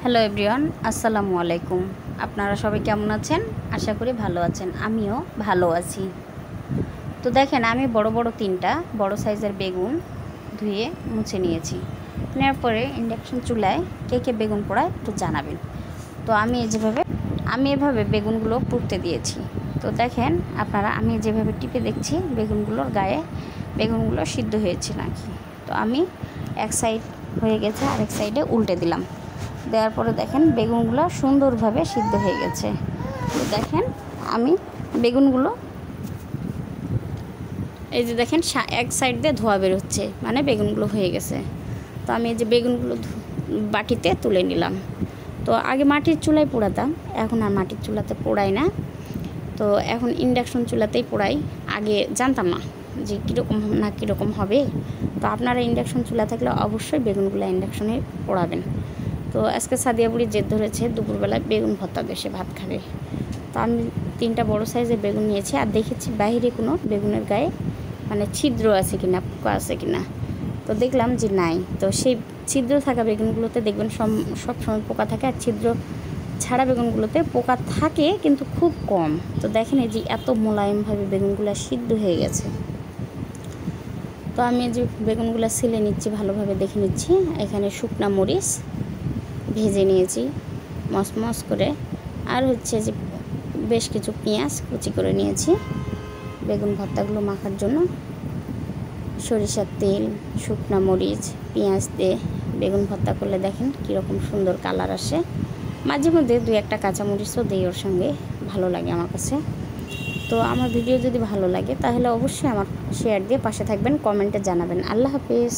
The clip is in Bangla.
হ্যালো এভরিওয়ান, আসসালামু আলাইকুম। আপনারা সবাই কেমন আছেন? আশা করি ভালো আছেন। আমিও ভালো আছি। তো দেখেন, আমি বড় বড় 3টা বড় সাইজের বেগুন ধুয়ে মুছে নিয়েছি। নেওয়ার পরে ইন্ডাকশন চুলায় কে কে বেগুন পোড়ায় একটু জানাবেন। তো আমি এভাবে বেগুনগুলো পুড়তে দিয়েছি। তো দেখেন আপনারা, আমি যেভাবে টিপে দেখছি বেগুনগুলোর গায়ে বেগুনগুলো সিদ্ধ হয়েছে নাকি। তো আমি এক সাইড হয়ে গেছে, আরেক সাইডে উল্টে দিলাম। দেওয়ার পরে দেখেন বেগুনগুলো সুন্দরভাবে সিদ্ধ হয়ে গেছে। তো দেখেন আমি বেগুনগুলো, এই যে দেখেন এক সাইড দিয়ে ধোয়া বেরোচ্ছে, মানে বেগুনগুলো হয়ে গেছে। তো আমি এই যে বেগুনগুলো বাটিতে তুলে নিলাম। তো আগে মাটির চুলায় পোড়াতাম, এখন আর মাটির চুলাতে পোড়াই না। তো এখন ইন্ডাকশন চুলাতেই পোড়াই। আগে জানতাম না যে কীরকম হবে। তো আপনারা ইন্ডাকশন চুলা থাকলে অবশ্যই বেগুনগুলো ইন্ডাকশনে পোড়াবেন। তো আজকে সাদিয়া বুড়ি জেদ ধরেছে দুপুরবেলায় বেগুন ভর্তা দেশে ভাত খাবে। তো আমি 3টা বড় সাইজের বেগুন নিয়েছি, আর দেখেছি বাইরে কোনো বেগুনের গায়ে মানে ছিদ্র আছে কিনা, পোকা আছে কিনা। তো দেখলাম যে নাই। তো সেই ছিদ্র থাকা বেগুনগুলোতে দেখবেন সব সময় পোকা থাকে, আর ছিদ্র ছাড়া বেগুনগুলোতে পোকা থাকে কিন্তু খুব কম। তো দেখেন এই যে এত মোলায়েমভাবে বেগুনগুলো সিদ্ধ হয়ে গেছে। তো আমি যে বেগুনগুলো ছিলে নিচ্ছি, ভালোভাবে দেখে নিচ্ছি। এখানে শুকনা মরিচ ভেজে নিয়েছি মসমস করে, আর হচ্ছে যে বেশ কিছু পেঁয়াজ কুচি করে নিয়েছি বেগুন ভর্তাগুলো মাখার জন্য। সরিষার তেল, শুকনা মরিচ, পেঁয়াজ দিয়ে বেগুন ভর্তা করলে দেখেন কীরকম সুন্দর কালার আসে। মাঝে মধ্যে 2-1টা কাঁচামরিচও দিই ওর সঙ্গে, ভালো লাগে আমার কাছে। তো আমার ভিডিও যদি ভালো লাগে তাহলে অবশ্যই আমার শেয়ার দিয়ে পাশে থাকবেন, কমেন্টে জানাবেন। আল্লাহ হাফেজ।